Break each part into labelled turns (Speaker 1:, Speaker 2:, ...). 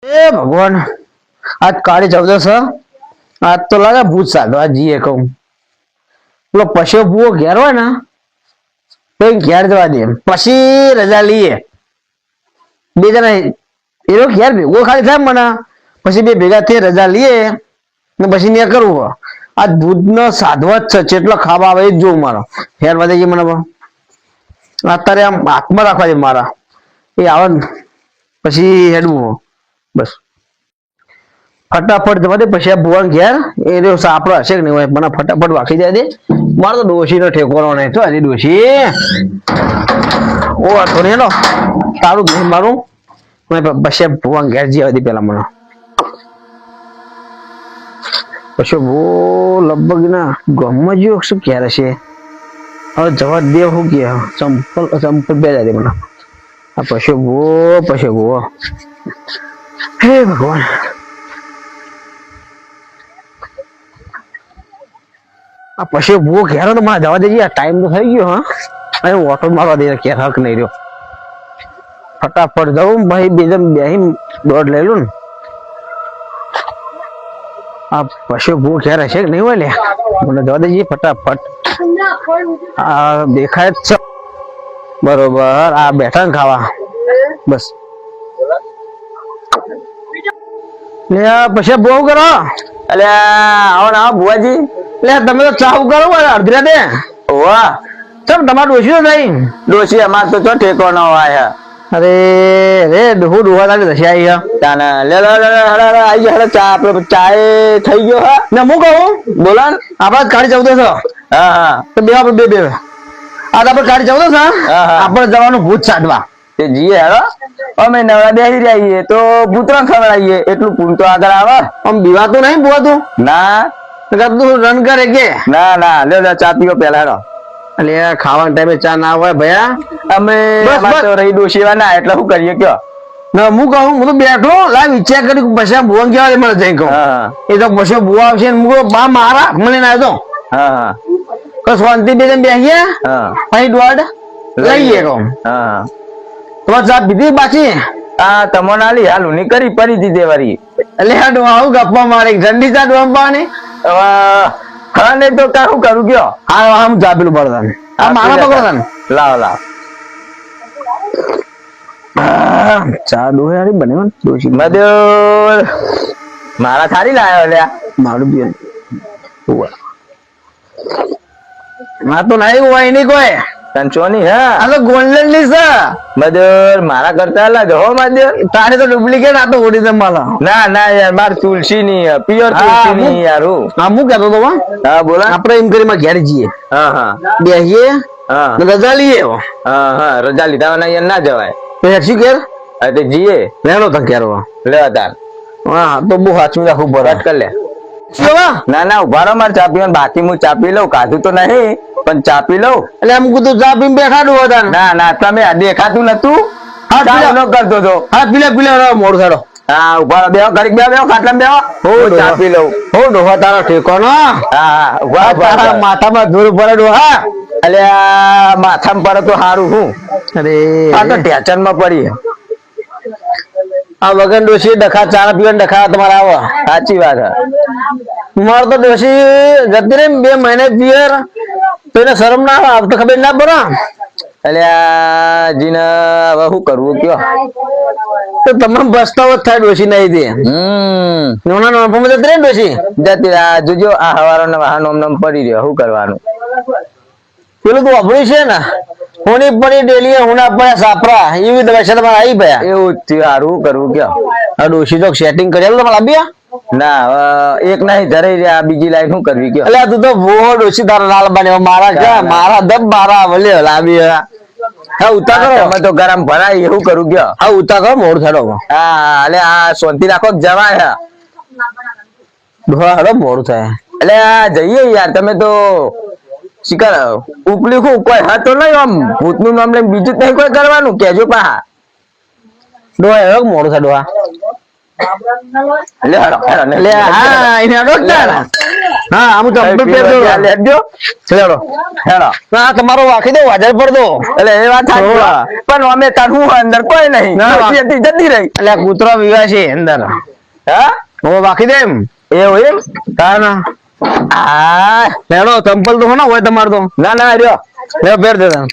Speaker 1: એ ભગવાન આજ કાળી ચૌદસ આજ તો લાગે ભૂત સાધવા જઈએ કહું પેલો પશુ ભૂવો ઘેર હોય ને તો ઘેર જવા દે પછી રજા લઈએ બે જણા એ ઘેર ભેગો ખાલી થાય મને પછી બે ભેગા થઈ રજા લઈએ ને પછી ને કરવું આજ ભૂત નો સાધવા જ છે જેટલો ખાવા આવે એ જ જોવું મારો ફેર વધે છે મને અત્યારે આમ હાથમાં રાખવા છે મારા એ આવે ને પછી હેડવું બસ ફટાફટ જવા દે પછી આ ભુવન ઘેર એ રહ્યો સાપડો હશે કે નહીં હોય મને ફટાફટ વાંખી જાય દે મારો તો ડોશી નો ઠેકોનો નહીં તો હજી ડોશી ઓ હતો ને એનો સારું નહીં મારું પછી ભુવન ઘેર જવા દે પેલા મને પછી બહુ લગભગ ના ગમમાં જો શું ક્યારે છે હવે જવા દે શું કે ચંપલ બે જાય મને આ પછી બહુ હે ભગવાન આ પછી બહુ ઘેરો તો મને જવા દેજે ટાઈમ તો થઈ ગયો હા અહીં ઓટો મારવા દે કે હક નહીં રહ્યો ફટાફટ જાઉં ભાઈ બેજમ બેહી દોડ લઈ લું ને આ પછી બહુ ઘેર હશે કે નહીં હોય લે મને જવા દેજે ફટાફટ આ દેખાય જ છે બરોબર આ બેઠા ને ખાવા બસ લે પછી બહુ કરો એટલે આવો ને આવો ભુવાજી લે તમે તો ચાવ કરો અડધી રાતે વાહ ચમ તમારે ડોસી તો નહીં
Speaker 2: ડોશી અમાર તો ઠેકો ન હોય
Speaker 1: અરે રે ડોહું ડોહા લાગે દશી આવી
Speaker 2: તાને લે લે આઈ ગયા ચા આપડે ચા થઈ ગયો હા
Speaker 1: ને હું કહું
Speaker 2: બોલા
Speaker 1: આપડે કાઢી જવું છો
Speaker 2: હા હા
Speaker 1: તો બે આપણે બે આ આપડે કાઢી જવું છે આપણે જવાનું ભૂત સાધવા
Speaker 2: તે જીએ હેરો અમે નવરા બેસી રહ્યા તો ભૂતરા ખવડાવીએ એટલું પૂન તો આગળ આવે
Speaker 1: આમ બીવાતું નહીં બોવાતું
Speaker 2: ના
Speaker 1: તું રન કરે કે
Speaker 2: ના લે લે ચા પીવો પેલા હેરો
Speaker 1: એટલે ખાવાના ટાઈમે ચા ના હોય ભયા
Speaker 2: અમે તો રહી ડોશીવા ના એટલે શું કરીએ કયો
Speaker 1: ના હું કહું હું તો બેઠો લાવ વિચાર કર્યું પછી ભુવન કેવા મને જઈ કહું એ તો પછી ભુવા આવશે ને હું બા મારા મને ના તો
Speaker 2: હા
Speaker 1: તો શાંતિ બે બેસીએ અહીં દોડ લઈએ કહું તમારે ચા પીધી બાકી
Speaker 2: હા તમો નાલી હાલ ની કરી પરી દીધે વારી
Speaker 1: એટલે આવું ગપ્પા મારે ઠંડી ચા ડોમ પાવાની
Speaker 2: હા નહીં તો શું કરું કયો
Speaker 1: હા આમ ચા પેલું પડતા આ મારા પકડો તને
Speaker 2: લાવ
Speaker 1: ચા ડોહે હારી બને ડોશી
Speaker 2: મધુર મારા થારી લાયો લ્યા
Speaker 1: મારું બી ના તો નહીં હોય નહીં કોઈ
Speaker 2: કંચોની હા
Speaker 1: આ તો ગોલ્ડન ની છે
Speaker 2: મધુર મારા કરતા અલગ હો મધુર
Speaker 1: તારે તો ડુપ્લિકેટ આ તો ઓરિજિનલ માલ
Speaker 2: ના યાર માર તુલસી ની પ્યોર તુલસી ની યાર
Speaker 1: હા હું કહેતો તો
Speaker 2: હા બોલા
Speaker 1: આપણે એમ કરી માં ઘેર જઈએ
Speaker 2: હા
Speaker 1: બેહીએ
Speaker 2: હા
Speaker 1: રજા લઈએ
Speaker 2: હા રજા લીધા ના જવાય
Speaker 1: તો હેરસી ઘેર
Speaker 2: તે જીએ
Speaker 1: લેણો તો ઘેર
Speaker 2: લેવા તાર
Speaker 1: હા તો બહુ સાચું રાખવું પડે
Speaker 2: કર લે ના ઉભા રહો મારે ચા પીવાનું બાકી હું ચા પી લઉં કાધું તો નહીં પણ ચા પી લઉં
Speaker 1: એટલે એમ કીધું ચા પીને બેઠાડું હતા
Speaker 2: ના તમે દેખાતું નતું કરતો તો
Speaker 1: હા પીલે મોડું થાડો
Speaker 2: હા ઉભા બેહો ઘડીક બેહો ખાટલા બેહો હું ચા પી લઉં
Speaker 1: હો ડોહા તારો ઠેકોનો
Speaker 2: હા ઉભા
Speaker 1: તારા માથામાં ધૂળ પડે ડોહા
Speaker 2: એટલે માથામાં પડે તો સારું હું
Speaker 1: અરે
Speaker 2: આ તો ટેચન માં પડી
Speaker 1: આ વગર ડોશી ડખા ચા પીવાનું ડખા તમારા આવો
Speaker 2: સાચી વાત
Speaker 1: મારે તો ડોશી જતી રહી 2 મહિને પિયર તો એને શરમ ના આવે તો ખબર ના પડે
Speaker 2: એટલે જીને હવે શું કરવું કયો
Speaker 1: તો તમે બસતા થાય ડોશી નહીં દે નાના નાના જતી રહી ડોશી
Speaker 2: જતી જોજો આ હવારો ને વાહન ઓમ પડી રહ્યો શું કરવાનું
Speaker 1: પેલું તો વાપર્યું છે ને હોની પડી ડેલી હુના પડ્યા સાપરા એવી દવા છે તમારે આવી ગયા
Speaker 2: એવું જ સારું કરવું કયો
Speaker 1: આ ડોશી તો સેટિંગ કરેલું તમારે આપ્યા
Speaker 2: ના એક નહીં ધરાઈ રહ્યા બીજી લાઈન શું કરવી કયો
Speaker 1: એટલે તું તો બહુ ડોશી તારા લાલ બને મારા ક્યાં મારા દબ મારા વલે લાવી હા ઉતા કરો
Speaker 2: અમે તો ગરમ ભરાય એવું કરું કયો
Speaker 1: હા ઉતા કરો મોડ થાડો
Speaker 2: હા એટલે આ શાંતિ રાખો જવાય
Speaker 1: ડોહા હડો મોડું થાય
Speaker 2: એટલે જઈએ યાર તમે તો શિકાર ઉપલી શું કોઈ હતો નહીં આમ ભૂત નું નામ લઈને બીજું નહીં કોઈ કરવાનું કેજો પા
Speaker 1: ડોહા એવો મોડું થાય ડોહા
Speaker 2: લે હા
Speaker 1: એને હા આમ ચંપલ પહેરજો
Speaker 2: લેજો
Speaker 1: ચલો
Speaker 2: હેડો
Speaker 1: હા તમારો વાખી દો હાજર પર દો
Speaker 2: એટલે એ વાત સાચી
Speaker 1: હોવા.
Speaker 2: પણ અમે તાર હું અંદર કોઈ નહીં
Speaker 1: ના,
Speaker 2: ડોશી હતી જતી રહી
Speaker 1: એટલે કૂતરો વિવા છે અંદર
Speaker 2: હા
Speaker 1: ઓ વાખી દે એમ
Speaker 2: એવું એમ
Speaker 1: તા ના
Speaker 2: આ
Speaker 1: લેડો ચંપલ તો હોના હોય તમારે તો
Speaker 2: ના રહ્યો
Speaker 1: લે પહેર દે તમે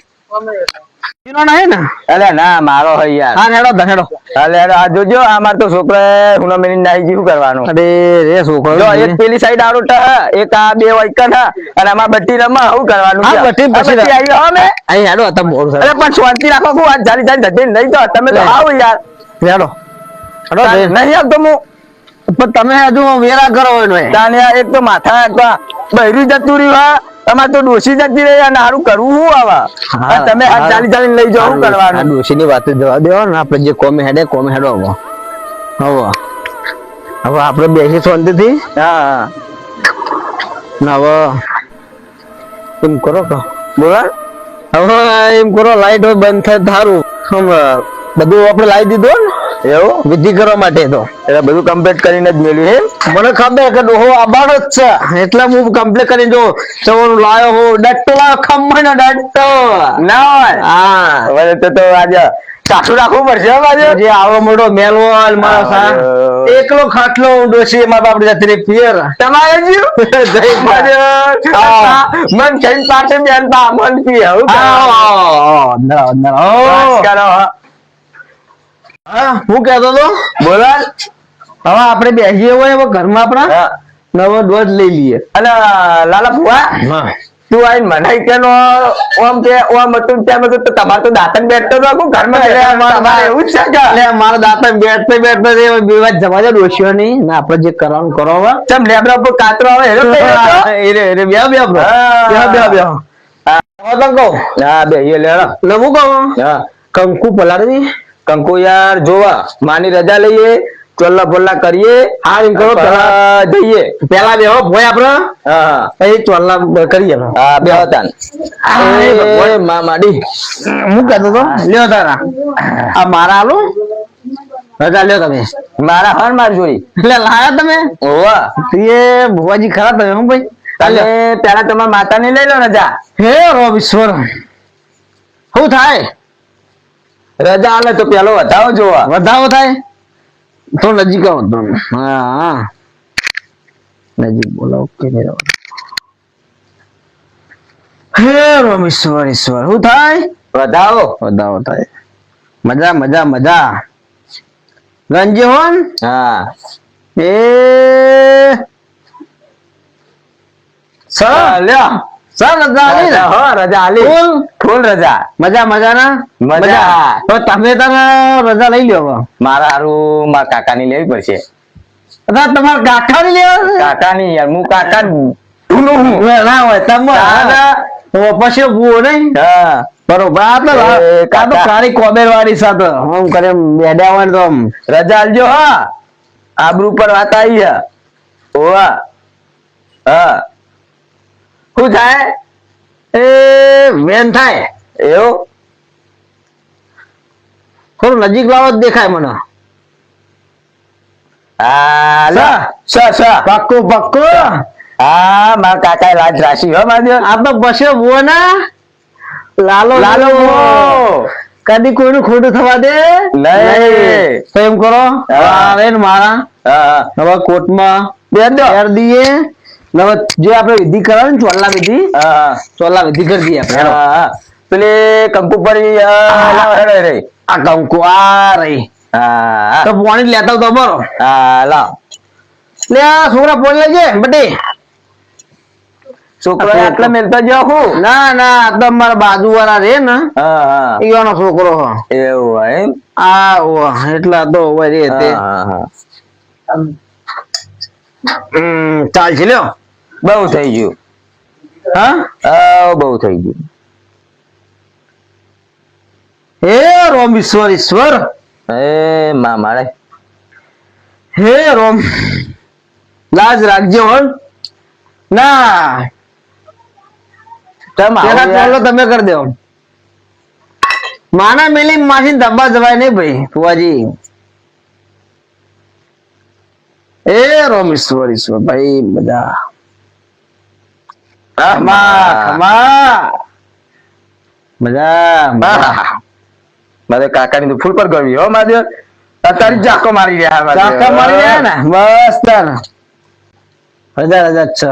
Speaker 1: એનો નહીં ને
Speaker 2: અલે ના મારો હોય યાર
Speaker 1: હા હેડો હેડો
Speaker 2: અલે આ જોજો આ માર તો છોકરા હુના મેની નાઈ શું કરવાનું
Speaker 1: અરે રે છોકરો
Speaker 2: જો એક પેલી સાઈડ આડો એક આ બે વાઈકન અને આમાં બટ્ટી રમવા શું કરવાનું
Speaker 1: હા,
Speaker 2: છે?
Speaker 1: બટ્ટી
Speaker 2: આ
Speaker 1: પછી
Speaker 2: બટ્ટી આવી હો મે
Speaker 1: અહીં હેડો તમે બોલ
Speaker 2: અરે પણ શાંતિ રાખો હું આ જારી ધટી નહીં તો તમે તો
Speaker 1: લે.
Speaker 2: આવો યાર
Speaker 1: હેડો હેડો બે.
Speaker 2: નહીં આવતો હું
Speaker 1: પણ તમે હજુ વેરા કરો એનો એ.
Speaker 2: તાને આ એક તો માથા બહેરી જતું રહ્યું હા તમારે તો ડોસી જતી રહી અને હારું કરવું શું આવા
Speaker 1: હા,
Speaker 2: તમે આ
Speaker 1: હા.
Speaker 2: ચાલી લઈ જાઓ શું
Speaker 1: આ
Speaker 2: કરવાનું
Speaker 1: ડોશીની વાત જ જવા દેવો ને આપણે જે કોમે હેડે હવે હવે આપણે બેસી શાંતિથી
Speaker 2: હા
Speaker 1: ને હવે એમ કરો કે
Speaker 2: બોલો
Speaker 1: હવે એમ કરો લાઈટ હોય બંધ થાય સારું બધું આપણે લાવી દીધું ને
Speaker 2: એવું
Speaker 1: વિધિ કરવા માટે તો
Speaker 2: એટલે બધું કમ્પ્લીટ કરીને જ મેળ્યું એમ
Speaker 1: મને ખબર કે ડોહો આબાડ જ છે એટલે હું કમ્પ્લીટ કરીને જો ચવણ લાયો હો ડટ્ટો લાયો ખમણ ડટ્ટો
Speaker 2: ના હોય
Speaker 1: હા
Speaker 2: હવે તો આજે સાસુ રાખવું પડશે હો બાજુ
Speaker 1: જે આવો મોટો મેલવોલ મારો સા
Speaker 2: આયો.
Speaker 1: એકલો ખાટલો ડોસી મારા બાપ જતી રહી પિયર
Speaker 2: તમારે જીવ
Speaker 1: જય
Speaker 2: બાજુ.
Speaker 1: હા.
Speaker 2: મન થઈને પાછળ બેન પા મન પી આવું
Speaker 1: અંદર અંદર
Speaker 2: કરો
Speaker 1: હા હું કહેતો તો
Speaker 2: બોલો
Speaker 1: હવે આપણે બેસીએ હોય હવે ઘરમાં આપણા
Speaker 2: હા.
Speaker 1: નવો ડોઝ લઈ લઈએ
Speaker 2: અને લાલા ફુવા તું આઈને મનાઈ કે નો ઓમ કે ઓમ હતું તેમ હતું તો તમારે તો દાંતન બેઠતો તો આખું ઘરમાં તમારે એવું જ છે કે
Speaker 1: એટલે મારા દાંત બેઠતે બેઠતે બેવા જવા દે ડોસીઓ નહીં ને આપણે જે કરવાનું કરો હવે
Speaker 2: ચમ લેબડા ઉપર કાતરો આવે હેરો થઈ ગયો તો?
Speaker 1: એ બે બે બે
Speaker 2: હા.
Speaker 1: બે બે હવે તો કહું
Speaker 2: હા બે એ લેડો
Speaker 1: ને હું કહું
Speaker 2: હા
Speaker 1: કંકુ પલાળી
Speaker 2: કંકુ યાર જોવા માની રજા લઈએ ચોલ્લા પોલ્લા કરીએ
Speaker 1: હા એમ કરો પેલા
Speaker 2: જઈએ
Speaker 1: પેલા બે હો ભોય આપડે
Speaker 2: હા
Speaker 1: એ ચોલ્લા કરીએ
Speaker 2: હા બે હતા
Speaker 1: એ
Speaker 2: માડી
Speaker 1: હું કહેતો તો લ્યો તારા આ મારા આલો રજા લ્યો તમે
Speaker 2: મારા હર માર જોડી
Speaker 1: એટલે લાયા તમે
Speaker 2: ઓવા
Speaker 1: એ ભુવાજી ખરા તમે હું ભાઈ
Speaker 2: તમે પેલા તમારા માતાને લઈ લો રજા
Speaker 1: હે રોબ ઈશ્વર શું થાય
Speaker 2: રજા આલે તો પેલો વધાવો જોવા
Speaker 1: વધાવો થાય તો નજીક આવો તમે હા હા નજીક બોલાવો કે નહીં હે રોમ ઈશ્વર ઈશ્વર શું થાય
Speaker 2: વધાવો
Speaker 1: વધાવો થાય મજા મજા મજા ગંજી હોન
Speaker 2: હા
Speaker 1: એ સર
Speaker 2: લ્યો
Speaker 1: સર રજા આલી ને
Speaker 2: હો રજા આલી
Speaker 1: ફૂલ
Speaker 2: ફૂલ રજા
Speaker 1: મજા મજા ના
Speaker 2: મજા.
Speaker 1: તો તમે તમે રજા લઈ લ્યો હવે
Speaker 2: મારા હારું મારા કાકાની લેવી પડશે
Speaker 1: અથવા તમારા કાકાની લેવા
Speaker 2: કાકાની યાર હું કાકા ઢૂંઢું હું
Speaker 1: ના હોય તમે
Speaker 2: હા.
Speaker 1: પછી ભૂવો નહીં
Speaker 2: હા
Speaker 1: બરોબર આ તો
Speaker 2: એ
Speaker 1: આ તો
Speaker 2: કાકા.
Speaker 1: કાળી કોબેર વાળી સાથે આમ કરે બેડ્યા હોય ને તો આમ
Speaker 2: રજા આલજો હા આબરૂ પર વાત આવી હે ઓવા હા શું થાય
Speaker 1: એ વેન થાય
Speaker 2: એવું
Speaker 1: થોડું નજીક લાવો જ દેખાય મને
Speaker 2: હા લે સ
Speaker 1: પક્કું પક્કું
Speaker 2: હા મારા કાકા લાજ રાશિ હો માજો
Speaker 1: આ તો પછી ભૂવો ના લાલો
Speaker 2: લાલો
Speaker 1: ભૂવો. કદી કોઈનું ખોટું થવા દે
Speaker 2: નહીં.
Speaker 1: તો એમ કરો
Speaker 2: હા.
Speaker 1: આવે ને મારા
Speaker 2: હા
Speaker 1: હવે કોર્ટમાં
Speaker 2: બે દો
Speaker 1: પહેર દઈએ ને હવે જે આપણે વિધિ કરાવે ને ચોલ્લા વિધિ
Speaker 2: હા
Speaker 1: ચોલ્લા વિધિ કરી દઈએ આપણે હેડો.
Speaker 2: હા પેલી કંકુ પર લાવ હેડો રે
Speaker 1: આ કંકુ આ રહી
Speaker 2: હા
Speaker 1: તો પાણી લેતા તો બરો
Speaker 2: હા લાવ
Speaker 1: લે આ છોકરા પોણી લેજે બટી
Speaker 2: છોકરો આટલે મેલતો જો હું
Speaker 1: ના ના આ તો મારા બાજુ વાળા રે ને
Speaker 2: હા હા
Speaker 1: ઈવાનો છોકરો હો
Speaker 2: એવું હોય એમ
Speaker 1: આ ઓ એટલા તો હોય રે તે
Speaker 2: હા હા
Speaker 1: ચાલ છે લ્યો
Speaker 2: બહુ થઈ ગયું
Speaker 1: હા
Speaker 2: બહુ થઈ ગયું
Speaker 1: હે રોમ ઈશ્વર ઈશ્વર
Speaker 2: એ માં મારે
Speaker 1: હે રોમ લાજ રાખજો હો ના પેલા ચોલ્લો તમે કરી દો માના મેલી માસી ધબ્બા જવાય નહીં ભાઈ ફુવાજી એ રોમ ઈશ્વર ઈશ્વર ભાઈ બધા મજા
Speaker 2: મારે કાકાની તો ફૂલ પર ગવી હો મારે અત્યારે જાકો મારી રહ્યા મારે.
Speaker 1: ચાકા મારી ગયા ને બસ તાર હજાર હજાર છ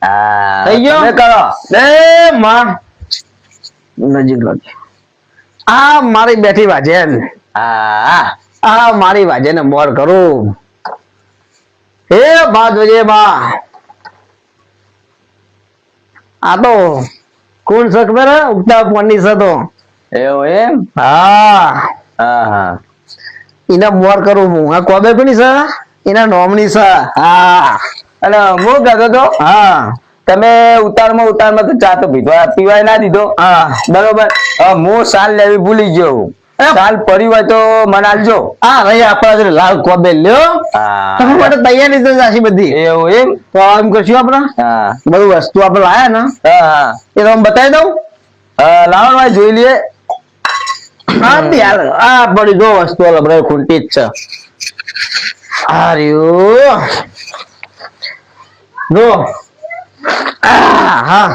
Speaker 2: હા,
Speaker 1: થઈ ગયો?
Speaker 2: તમે કરો.
Speaker 1: એ માં નજીક લાગે આ મારી બેઠી વાજે
Speaker 2: હા
Speaker 1: આ મારી વાજે ને મોર કરું હે બાદ વજે બા આ તો કોણ છે ખબર હે? ઉગતા પોની છે તો
Speaker 2: એવું એમ
Speaker 1: હા
Speaker 2: હા હા
Speaker 1: એના મોર કરું હું આ કોબે કોની છે એના નોમની છે હા
Speaker 2: અને હું કહેતો તો
Speaker 1: હા
Speaker 2: તમે ઉતારમાં તો ચા તો પીવાય ના દીધો
Speaker 1: હા
Speaker 2: બરોબર હવે હું સાલ લેવી ભૂલી ગયો સાલ પડી હોય તો મને આલજો.
Speaker 1: હા રહી આપણા જોડે લાલ કોબે લ્યો
Speaker 2: હા
Speaker 1: તમે માટે તૈયારી તો જાશી બધી
Speaker 2: એવું એમ
Speaker 1: તો એમ કરશું આપણે
Speaker 2: હા
Speaker 1: બધું વસ્તુ આપણે લાયા ને
Speaker 2: હા
Speaker 1: એ તો બતાવી દઉં
Speaker 2: લાવો ભાઈ જોઈ લઈએ.
Speaker 1: હા બી હાલ આ બધી જો વસ્તુ લબડે ખૂંટી જ છે આ રહ્યું જો હા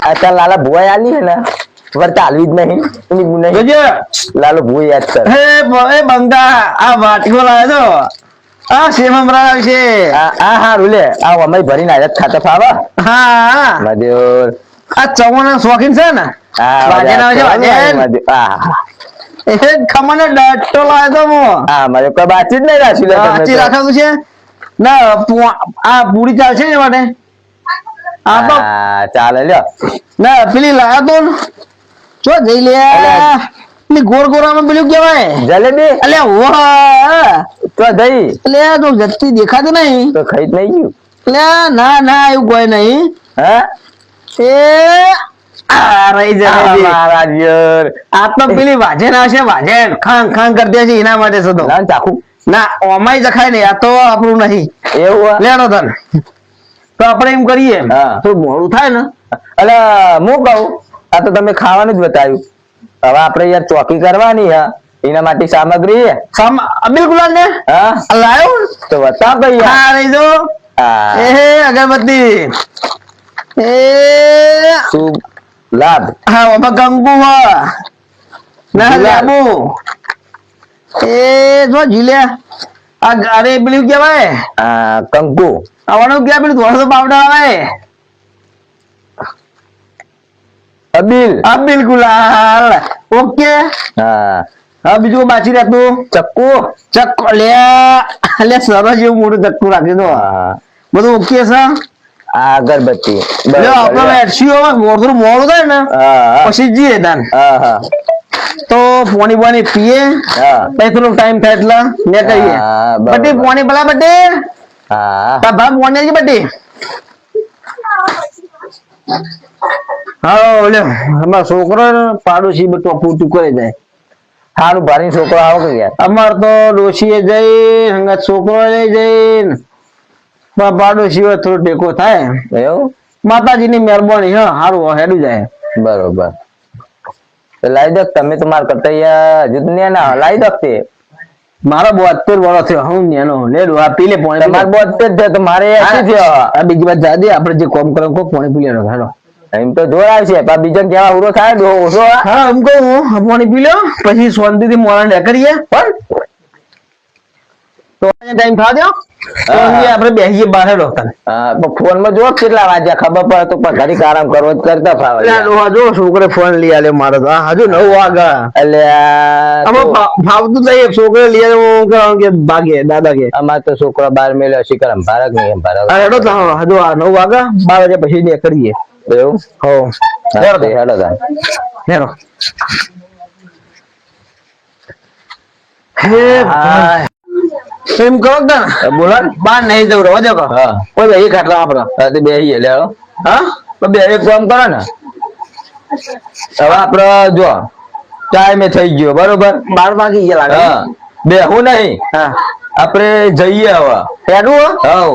Speaker 2: અત્યારે લાલા ભુવાઈ આલી છે ને વર્તા હાલવી જ નહીં એની નહીં
Speaker 1: જોજે
Speaker 2: લાલો ભુવાઈ યાદ કર.
Speaker 1: એ બંગા આ વાટકો લાવ્યો તો આ સેમમરા છે
Speaker 2: હા હા રૂલે આ અમે ભરીને આયાત ખાતા ફાવા
Speaker 1: હા
Speaker 2: મજૂર
Speaker 1: આ ચવાના શોખીન છે ને વાજેન આવે છે વાજેન એ ખમણ ડટ્ટો લાવ્યો તો હું
Speaker 2: હા મારે કોઈ બાતચીત નહીં રાખ્યું લે તમે
Speaker 1: સાચી
Speaker 2: તો.
Speaker 1: રાખવું છે ના આ પૂરી ચાલશે ને માટે આ તો
Speaker 2: હા ચાલે લ્યો
Speaker 1: ના પેલી લાયા તો ને ચો જઈ લે પેલી ગોળ ગોળામાં પેલું કેવાય
Speaker 2: જલેબી
Speaker 1: અલે વાહ
Speaker 2: તો દઈ
Speaker 1: એટલે તો જતી દેખાતું નહીં
Speaker 2: તો ખાઈ જ નહીં ગયું
Speaker 1: એટલે ના ના એવું કોઈ નહીં
Speaker 2: હા
Speaker 1: એ આ રહી જલેબી
Speaker 2: મારા યાર
Speaker 1: આ તો પેલી વાજેન આવશે વાજેન ખાંગ ખાંગ કરતી હશે એના માટે છે તો
Speaker 2: લાવ ચાખું
Speaker 1: ના ઓમાય જખાય નહીં આ તો આપણું નહીં
Speaker 2: એવું
Speaker 1: લેણો તને તો આપણે એમ કરીએ
Speaker 2: હા.
Speaker 1: તો મોડું થાય ને
Speaker 2: એટલે હું કહું આ તો તમે ખાવાનું જ બતાવ્યું હવે આપણે યાર ચોકી કરવાની હા એના માટે સામગ્રી
Speaker 1: બિલકુલ ને
Speaker 2: હા
Speaker 1: લાયો
Speaker 2: તો બતાવ ભાઈ યાર.
Speaker 1: હા રહી જો
Speaker 2: હા
Speaker 1: એ અગરબત્તી એ
Speaker 2: શુભ લાભ
Speaker 1: હા બાબા કંકુ હા ના
Speaker 2: ગુલાબ.
Speaker 1: લાબુ એ જો જીલે આ અરે પેલું કેવાય
Speaker 2: કંકુ
Speaker 1: આવવાનું ક્યાં પેલું થોડો પાવડર આવે
Speaker 2: અબીલ
Speaker 1: હા બિલકુલ હાલ ઓકે
Speaker 2: હા
Speaker 1: હા બીજું બાકી રહેતું
Speaker 2: ચક્કુ
Speaker 1: ચક્કો લે લે સરસ જેવું મોટું ચક્કુ રાખી દો
Speaker 2: હા
Speaker 1: બધું ઓકે છે
Speaker 2: આ અગરબત્તી
Speaker 1: લે આપણે
Speaker 2: બરાબર.
Speaker 1: બેઠશું મોડું મોડું થાય ને
Speaker 2: હા
Speaker 1: પછી જઈએ તાન
Speaker 2: હા હા
Speaker 1: તો પાણી પાણી પીએ
Speaker 2: હા
Speaker 1: પછી થોડો ટાઈમ થાય એટલે ને કરીએ
Speaker 2: હા, બરાબર.
Speaker 1: બટી પાણી પેલા બટી
Speaker 2: હા
Speaker 1: તાર ભાગ પાણી છે બટી હા ઓલે અમાર છોકરો પાડોશી બધું પૂરતું કરે જાય
Speaker 2: સારું ભારી છોકરો આવો કે યાર
Speaker 1: અમાર તો ડોશીએ જઈ હંગા છોકરો લઈ જઈને પાડોશી હોય થોડો ટેકો થાય
Speaker 2: એવું
Speaker 1: માતાજીની મહેરબાની હા સારું હેડું જાય
Speaker 2: બરોબર તો લાવી દો તમે તો માર કરતા યાર હજુ તો ન્યા ના લાવી દો તે
Speaker 1: મારો 72 વર્ષ થયો હું નેનો લેડો આ પીલે પાણી
Speaker 2: તમારે 72 છે તો મારે 80 થયો
Speaker 1: આ બીજી વાત જાદે આપણે જે કોમ કરો કો પાણી પી લેનો હેડો
Speaker 2: એમ તો જોર આવશે પણ બીજા કેવા ઉરો થાય દો ઓછો
Speaker 1: હા એમ કહું હું પાણી પી લો પછી શાંતિથી મોડા ને કરીએ પણ તો ટાઈમ થા દો તો
Speaker 2: હા.
Speaker 1: આપણે બેસીએ બહાર હેડો તને
Speaker 2: હા તો ફોન માં જો કેટલા વાગ્યા ખબર પડે તો પણ ઘડીક આરામ કરવો જ કરતા ફાવે
Speaker 1: એટલે આ ડોહા જો છોકરે ફોન લઈ આલ્યો મારે તો હજુ 9 વાગ્યા
Speaker 2: એટલે
Speaker 1: આમાં ફાવતું નહીં છોકરે લઈ આવ્યો હું કહું કે ભાગે દાદા કે
Speaker 2: અમાર તો છોકરો બાર મેલ્યો શિખર ભારત નહીં એમ ભારત
Speaker 1: આ હેડો તો હજુ આ 9 વાગ્યા 12 વાગ્યા પછી ને કરીએ
Speaker 2: એવું
Speaker 1: હો
Speaker 2: હા, તે હેડો તાન.
Speaker 1: હેડો હે
Speaker 2: હા.
Speaker 1: એમ કરો કે
Speaker 2: બોલો ને.
Speaker 1: બાર નહીં જવું રવા દો કો
Speaker 2: હા
Speaker 1: કોઈ ભાઈ ખાટલા આપણો
Speaker 2: હા તે બેહીએ લે હો.
Speaker 1: હા
Speaker 2: તો બે એક કામ કરો ને હવે આપડે જો ટાઈમે થઈ ગયો બરોબર
Speaker 1: 12 વાગી ગયા લાગે
Speaker 2: હા બેહું નહીં
Speaker 1: હા
Speaker 2: આપણે જઈએ હવે
Speaker 1: હેડું હો?
Speaker 2: હવ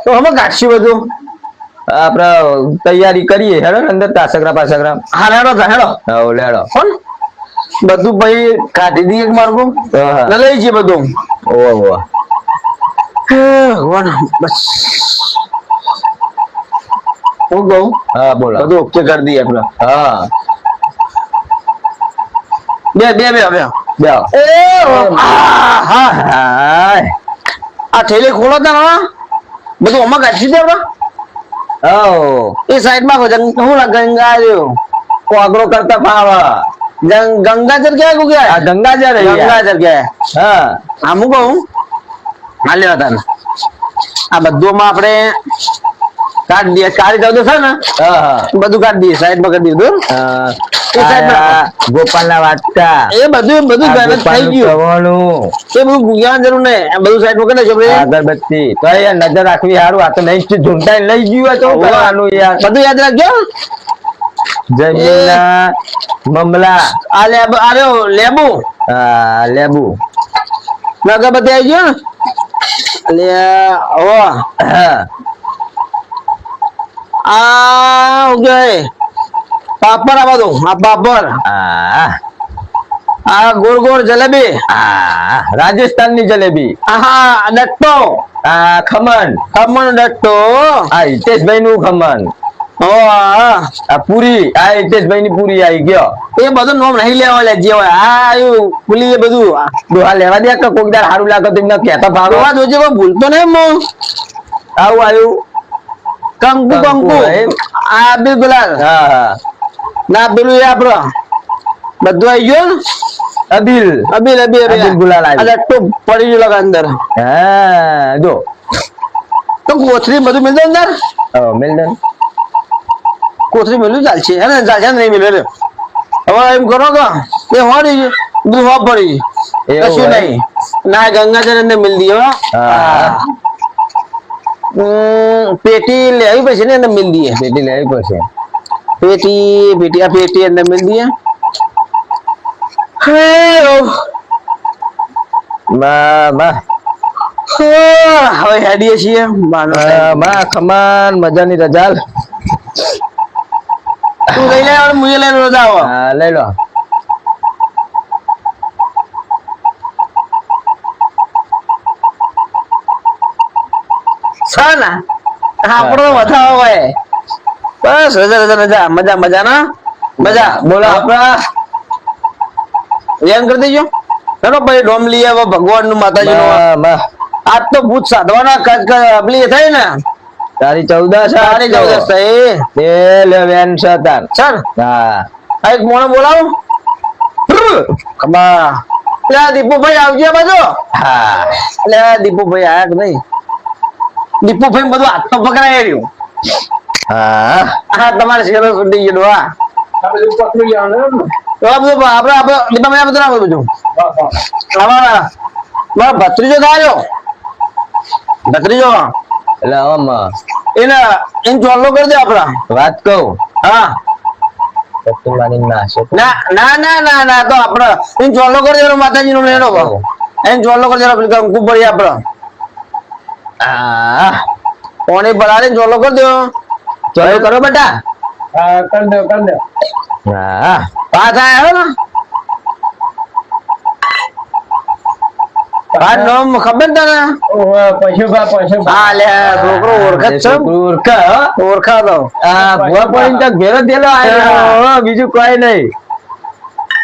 Speaker 1: તો અમે કાઢશું બધું
Speaker 2: આપડે તૈયારી કરીએ હેડો ને અંદર તાસકરા પાસકરા
Speaker 1: હા હેડો તા હેડો
Speaker 2: હવ લેડો
Speaker 1: કોણ બધું ભાઈ કાઢી દઈએ એક માર્ગું
Speaker 2: હા.
Speaker 1: લઈ જઈએ બધું
Speaker 2: ઓવા ઓવા
Speaker 1: ભગવાન બસ હું કહું
Speaker 2: હા બોલો
Speaker 1: બધું ઓકે કરી દઈએ આપણે
Speaker 2: હા
Speaker 1: બે બે બે બે
Speaker 2: બે
Speaker 1: એ હા
Speaker 2: હાય
Speaker 1: આ થેલી ખોલો તા હા બધું આમાં કાઢી દે આપણે
Speaker 2: ઓ
Speaker 1: એ સાઈડમાં હું ગંગા રહ્યો
Speaker 2: કોગરો કરતા ફાવા
Speaker 1: ગંગાજર ક્યાં ગયા
Speaker 2: આ ગંગાજળ હે યાર.
Speaker 1: ગંગાજર ગયા
Speaker 2: હા
Speaker 1: હા હું કહું હા લેવા તાને આ બધુંમાં આપણે કાઢી દઈએ કાઢી દઉં તો છે ને
Speaker 2: હા હા
Speaker 1: બધું કાઢી દઈએ સાઈડમાં કરી દીધું એ સાઈડ પર
Speaker 2: ગોપાલ ના વાટકા
Speaker 1: એ બધું ગણત થઈ ગયું એ બધું ભૂગવાની જરૂર નહીં આ બધું સાઈડમાં કરી નાખજો આપણે
Speaker 2: અગરબત્તી તો યાર નજર રાખવી સારું આ તો નહીં ઝૂંટાઈ લઈ ગયું હોય તો શું કરવાનું યાર
Speaker 1: બધું યાદ રાખજો
Speaker 2: જમીનના મમલા
Speaker 1: આ લેબ આર્યો લેબુ
Speaker 2: હા લેબુ
Speaker 1: અગરબત્તી આવી ગયો ને લે ઓ
Speaker 2: હા
Speaker 1: આ ઓકે પાપડ આ બધું આ પાપડ
Speaker 2: આ
Speaker 1: આ ગોળ ગોળ જલેબી
Speaker 2: આ રાજસ્થાનની જલેબી
Speaker 1: આહા ડટ્ટો
Speaker 2: આ ખમણ
Speaker 1: ખમણ ડટ્ટો
Speaker 2: આ હિતેશભાઈ નું ખમણ
Speaker 1: ઓ આ
Speaker 2: આ પૂરી આ હિતેશભાઈ ની પૂરી આવી ગયો
Speaker 1: એ બધું નોમ નહીં લેવા લે જે હોય આ આયું ભૂલી એ બધું
Speaker 2: ડોહા લેવા દે કે કોકદાર સારું લાગે તો એમને કહેતા ભાવ
Speaker 1: જોવા જોજે કોઈ ભૂલતો નહીં મો
Speaker 2: આવું આવ્યું
Speaker 1: કંકુ કંકુ
Speaker 2: એમ?
Speaker 1: આ બી ગુલાલ
Speaker 2: હા હા
Speaker 1: ના પેલું એ આપડો બધું આવી ગયો ને
Speaker 2: અબિલ
Speaker 1: અબીલ અબીલ
Speaker 2: અબીલ ગુલાલ આવ્યું.
Speaker 1: આ ડટ્ટો પડી ગયો લાગે અંદર
Speaker 2: હા જો
Speaker 1: તો કોથળી બધું મિલતું અંદર
Speaker 2: મેલડન
Speaker 1: કોથળી મિલું ચાલશે હે ને ચાલશે ને નહીં મિલે હવે એમ કરો કે એ હોડી બધું હોપ પડી
Speaker 2: એવું
Speaker 1: કશું
Speaker 2: હોય?
Speaker 1: નહીં ના ગંગાજળ અંદર મિલ દી હો
Speaker 2: હા
Speaker 1: પેટી લેવી પછી ને અંદર મિલ દઈએ
Speaker 2: પેટી લેવી પડશે
Speaker 1: પેટી પેટી આ પેટી અંદર મિલ દઈએ હવે હેડીએ છીએ
Speaker 2: માં ખમાન મજાની રજાલ
Speaker 1: તું લઈ લે હવે મુજે લઈને રોજ આવો
Speaker 2: હા લઈ લો
Speaker 1: છે ને આપણો તો વધાવો હોય બસ રજા રજા રજા મજા મજા ના મજા બોલો આપડા એમ કરી દેજો ચલો ભાઈ ડોમ લઈ આવો ભગવાન નું માતાજી નું આજ તો ભૂત સાધવાના પેલી થઈ ને
Speaker 2: તારી 14
Speaker 1: તારી 14 થઈ
Speaker 2: તે લે વેન છે તાર
Speaker 1: સર
Speaker 2: હા
Speaker 1: આ એક મોણો બોલાવો ખબા લે દીપુભાઈ આવજે બાજુ
Speaker 2: હા
Speaker 1: લે દીપુભાઈ આયા કે નહીં દીપુભાઈ બધું હાથ તો પકડાય રહ્યું
Speaker 2: હા
Speaker 1: હા તમારે શેરો છૂટી ગયો હા આ બધું પકડી લેવાનું તો આ બધું આપણે દીપાભાઈ આ બધું ના બધું અમારા મારા ભત્રીજો થાય ભત્રીજો
Speaker 2: એટલે આમાં
Speaker 1: એને ચોલ્લો કરી દે આપડા
Speaker 2: વાત કહું
Speaker 1: હા
Speaker 2: તું માની ના છે
Speaker 1: ના ના ના ના ના તો આપડે એને ચોલ્લો કરી દેવાનો માતાજી નો લેનો એને ચોલ્લો કરી દેવાનો પેલી કંકુ પડી આપડે
Speaker 2: હા
Speaker 1: પાણી ભરાડીને ચોલ્લો કરી દો
Speaker 2: ચાલો કરો બેટા
Speaker 1: હા કરી દો
Speaker 2: હા
Speaker 1: પાછ આવ્યો ને ખબર તને હા લે છોકરો ઓળખે છે ઓળખા દો
Speaker 2: આ ભુવા પડીને તો ઘેરો દેલો આયો બીજું કોઈ નહીં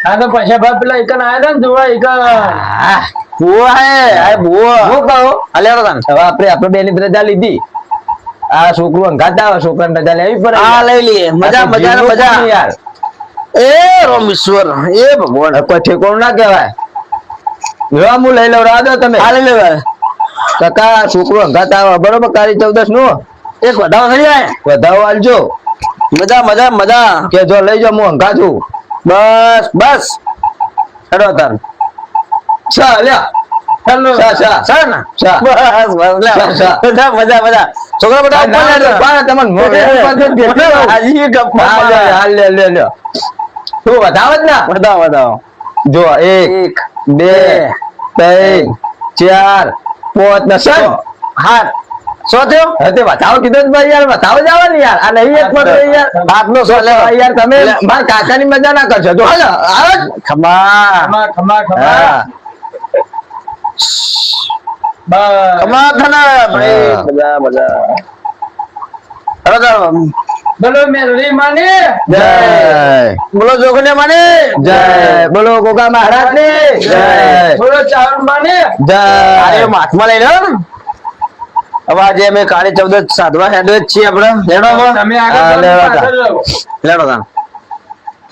Speaker 1: હા તો પૈસા ભાઈ પેલા એક આયા ને જોવા એક ભૂવો હે આ ભૂવો
Speaker 2: હું કહું
Speaker 1: હાલે તને
Speaker 2: હવે આપણે બેની રજા લીધી આ છોકરું અંગાત આવે છોકરાને રજા લેવી પડે
Speaker 1: હા લઈ લઈએ મજા મજા ને મજા
Speaker 2: યાર
Speaker 1: એ રોમેશ્વર એ ભગવાન
Speaker 2: કોઈ ઠેકોણ ના કહેવાય હું લઈ લઉં રાહ દો તમે
Speaker 1: હા લઈ લેવાય
Speaker 2: કાકા છોકરું અંગાત આવે બરોબર કાળી 14 નું
Speaker 1: એક વધાવો થઈ જાય
Speaker 2: વધાવો આલજો
Speaker 1: મજા મજા મજા
Speaker 2: કે જો લઈ જાઓ હું અંગા છું
Speaker 1: બસ બસ હેડો તાર
Speaker 2: ચા લ્યા
Speaker 1: હેલો
Speaker 2: ચા ચા
Speaker 1: સર ને
Speaker 2: ચા
Speaker 1: બસ બસ લે મજા મજા મજા છોકરા બધા ઉપર હેડો
Speaker 2: તમને
Speaker 1: હાજી ગપ્પા
Speaker 2: હાલ લે લે લે તું વધાવ જ ના
Speaker 1: વધાવો વધાવો
Speaker 2: જો 1 2 3 4 5 ને 7
Speaker 1: હાથ સો થયો
Speaker 2: તે વધાવો કીધો જ ભાઈ યાર વધાવો જ આવે ને યાર આ નહીં એક પડે યાર
Speaker 1: હાથનો સો લે
Speaker 2: યાર તમે મારા કાકાની મજા ના કરશો જો હાલો આવે
Speaker 1: ખમા
Speaker 2: હા
Speaker 3: બસ
Speaker 1: કમા થને ભાઈ
Speaker 2: હા.
Speaker 1: મજા મજા હેડો તાર.
Speaker 3: બોલો મેલડી માને
Speaker 1: જય બોલો જોગને માને
Speaker 2: જય બોલો ગોગા મહારાજ ને
Speaker 1: જય
Speaker 3: બોલો ચાવણ માને
Speaker 1: જય
Speaker 2: જય
Speaker 1: હાથમાં લઈ લો હવે આજે અમે કાળી ચૌદશ સાધવા હેડો જ છીએ આપણે લેડો હવે.
Speaker 3: તમે
Speaker 1: હા,
Speaker 3: આગળ
Speaker 1: લેડો
Speaker 3: જાઓ,
Speaker 1: તાર.
Speaker 3: પાછળ રહો.
Speaker 1: લેડો તાર.